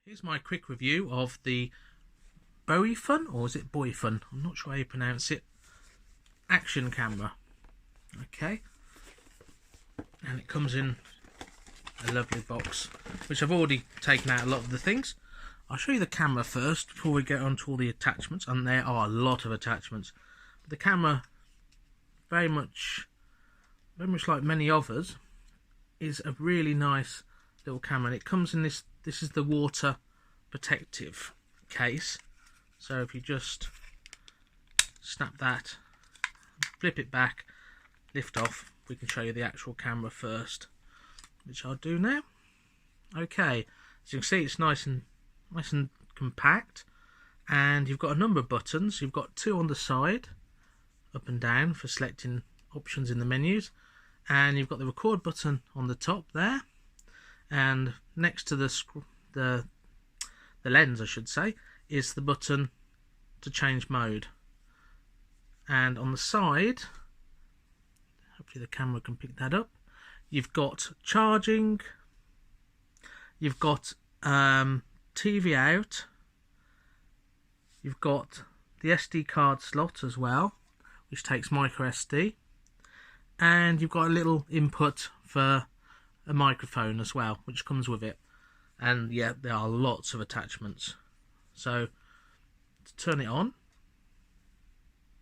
Here's my quick review of the Boifun, or is it Boifun? I'm not sure how you pronounce it. Action camera. Okay. And it comes in a lovely box, which I've already taken out a lot of the things. I'll show you the camera first before we get on to all the attachments, and there are a lot of attachments. The camera, very much like many others, is a really nice little camera, and it comes in this is the water protective case. So if you just snap that, flip it back, lift off, we can show you the actual camera first, which I'll do now. Okay, as you can see, it's nice and compact, and you've got a number of buttons. You've got two on the side, up and down, for selecting options in the menus, and you've got the record button on the top there, and next to the lens, I should say, is the button to change mode. And on the side, hopefully the camera can pick that up, you've got charging, you've got TV out, you've got the SD card slot as well, which takes micro SD, and you've got a little input for a microphone as well, which comes with it. And yeah, there are lots of attachments. So to turn it on,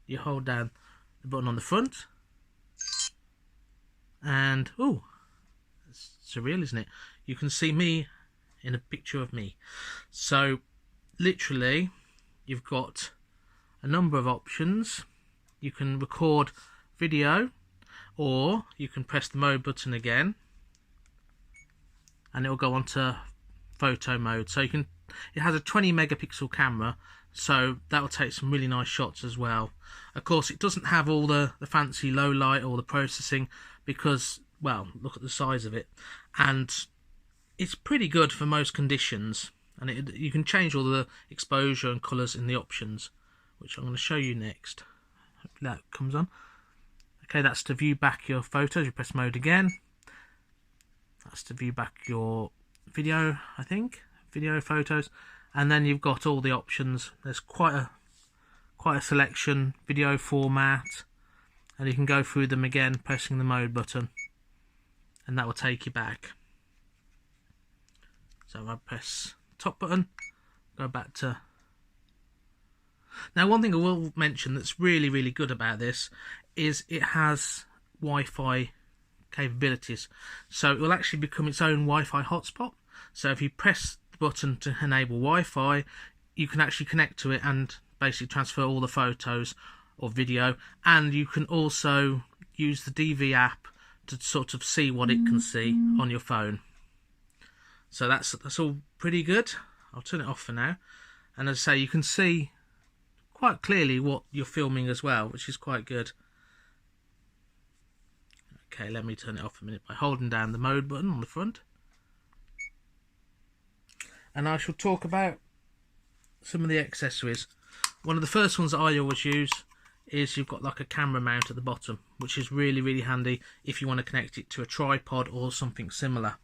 you hold down the button on the front, and oh, it's surreal, isn't it? You can see me in a picture of me. So literally, you've got a number of options. You can record video, or you can press the mode button again, and it will go on to photo mode. So it has a 20 megapixel camera, so that will take some really nice shots as well. Of course, it doesn't have all the fancy low light or the processing, because, well, look at the size of it, and it's pretty good for most conditions. And you can change all the exposure and colours in the options, which I'm going to show you next. Hopefully that comes on. Okay, that's to view back your photos. You press mode again. That's to view back your video, I think, video photos, and then you've got all the options. There's quite a selection, video format, and you can go through them again pressing the mode button, and that will take you back. So I press top button, go back to. Now, one thing I will mention that's really good about this is it has Wi-Fi capabilities, so it will actually become its own Wi-Fi hotspot. So if you press the button to enable Wi-Fi, you can actually connect to it and basically transfer all the photos or video, and you can also use the DV app to sort of see what it can see on your phone. So that's all pretty good. I'll turn it off for now, and as I say, you can see quite clearly what you're filming as well, which is quite good. Okay, let me turn it off a minute by holding down the mode button on the front. And I shall talk about some of the accessories. One of the first ones that I always use is you've got like a camera mount at the bottom, which is really handy if you want to connect it to a tripod or something similar.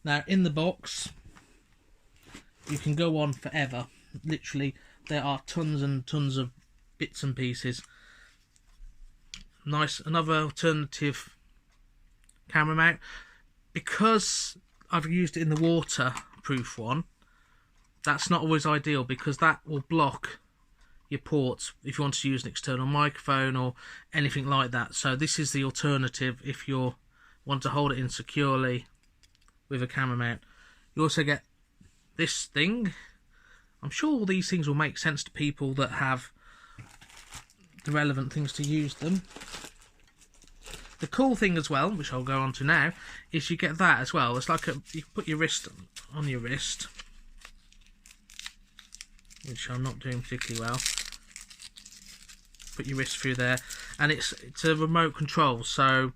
Now, in the box, you can go on forever. Literally, there are tons and tons of bits and pieces. Nice, another alternative camera mount. Because I've used it in the waterproof one, that's not always ideal, because that will block your ports if you want to use an external microphone or anything like that. So this is the alternative if you want to hold it in securely with a camera mount. You also get this thing. I'm sure all these things will make sense to people that have the relevant things to use them. The cool thing as well, which I'll go on to now, is you get that as well. It's like you put your wrist on your wrist, which I'm not doing particularly well. Put your wrist through there, and it's a remote control, so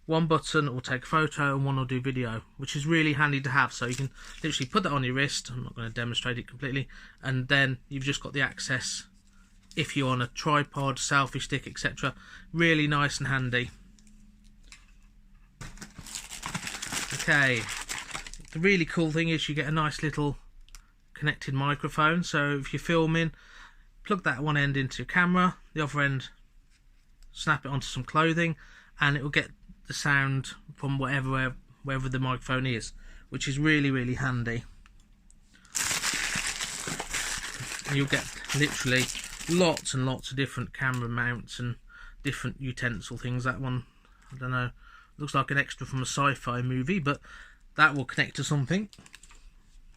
one button will take a photo and one will do video, which is really handy to have. So you can literally put that on your wrist. I'm not going to demonstrate it completely, and then you've just got the access if you're on a tripod, selfie stick, etc. Really nice and handy. Okay, the really cool thing is you get a nice little connected microphone, so if you're filming, plug that one end into your camera, the other end snap it onto some clothing, and it will get the sound from wherever the microphone is, which is really handy. And you'll get literally lots and lots of different camera mounts and different utensil things. That one, I don't know, looks like an extra from a sci-fi movie, but that will connect to something.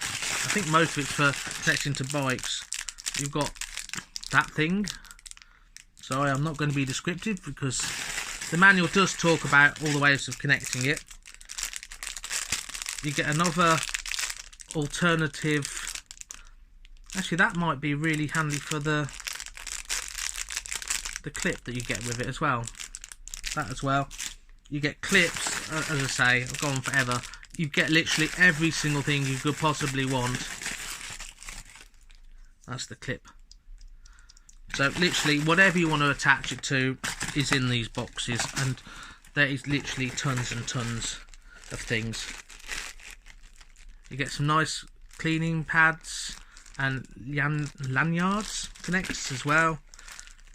I think most of it's for connecting to bikes. You've got that thing. Sorry, I'm not going to be descriptive because the manual does talk about all the ways of connecting it. You get another alternative. Actually, that might be really handy for the clip that you get with it as well. That as well. You get clips, as I say, I've gone on forever. You get literally every single thing you could possibly want. That's the clip. So literally whatever you want to attach it to is in these boxes, and there is literally tons and tons of things. You get some nice cleaning pads and lanyards connects as well.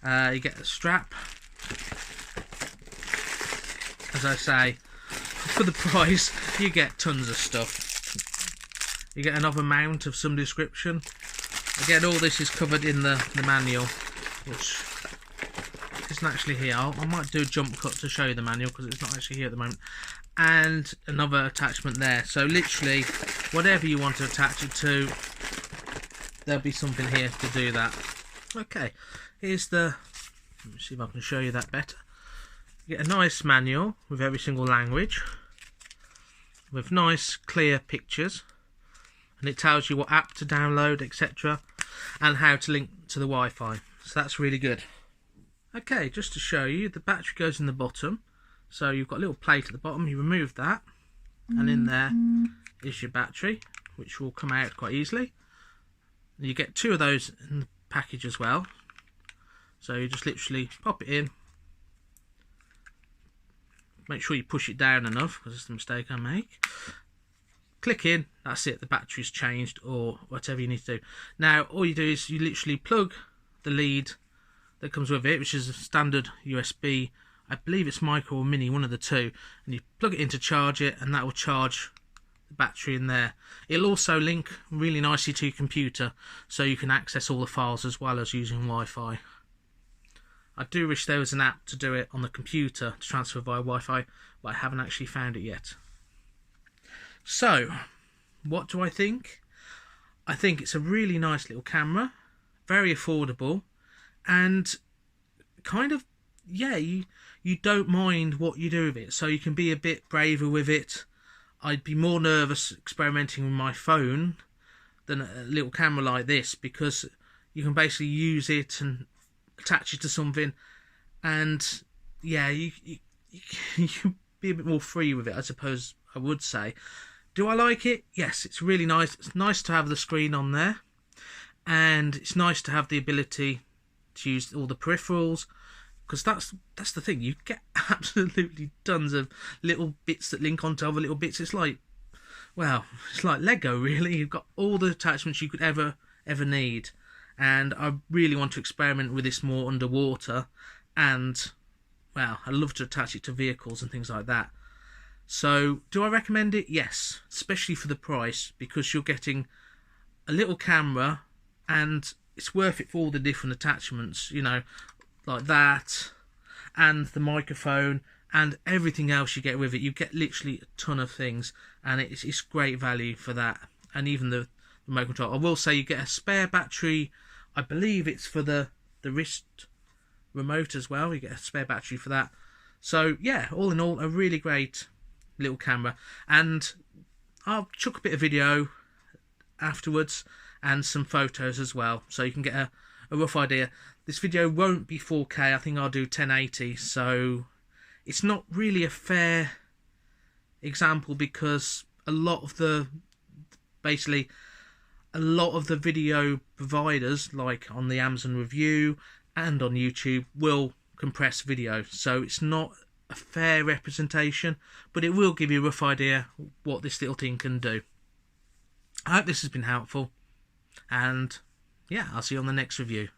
You get a strap. As I say, for the price you get tons of stuff. You get another mount of some description. Again, all this is covered in the manual, which isn't actually here. I might do a jump cut to show you the manual because it's not actually here at the moment. And another attachment there. So literally whatever you want to attach it to, there'll be something here to do that. Okay, here's the, let me see if I can show you that better. You get a nice manual with every single language, with nice clear pictures, and it tells you what app to download, etc., and how to link to the Wi-Fi. So that's really good. Okay, just to show you, the battery goes in the bottom. So you've got a little plate at the bottom, you remove that, and in there is your battery, which will come out quite easily. You get two of those in the package as well. So you just literally pop it in. Make sure you push it down enough, because it's the mistake I make. Click in, that's it, the battery's changed, or whatever you need to do. Now all you do is you literally plug the lead that comes with it, which is a standard USB, I believe it's micro or mini, one of the two, and you plug it in to charge it, and that will charge the battery in there. It'll also link really nicely to your computer, so you can access all the files as well as using Wi-Fi. I do wish there was an app to do it on the computer to transfer via Wi-Fi, but I haven't actually found it yet. So, what do I think? I think it's a really nice little camera, very affordable, and kind of, yeah, you don't mind what you do with it, so you can be a bit braver with it. I'd be more nervous experimenting with my phone than a little camera like this, because you can basically use it and attach it to something, and yeah, you can be a bit more free with it, I suppose I would say. Do I like it? Yes, it's really nice. It's nice to have the screen on there, and it's nice to have the ability to use all the peripherals, because that's the thing, you get absolutely tons of little bits that link onto other little bits. It's like, well, it's like Lego really. You've got all the attachments you could ever need, and I really want to experiment with this more underwater, and well, I love to attach it to vehicles and things like that. So do I recommend it? Yes, especially for the price, because you're getting a little camera and it's worth it for all the different attachments, you know, like that, and the microphone and everything else you get with it. You get literally a ton of things, and it's great value for that. And even the remote control. I will say you get a spare battery. I believe it's for the wrist remote as well. You get a spare battery for that. So yeah, all in all, a really great little camera, and I'll chuck a bit of video afterwards and some photos as well, so you can get a rough idea. This video won't be 4K, I think I'll do 1080, so it's not really a fair example, because a lot of the video providers, like on the Amazon review and on YouTube, will compress video, so it's not a fair representation, but it will give you a rough idea what this little thing can do. I hope this has been helpful. And yeah, I'll see you on the next review.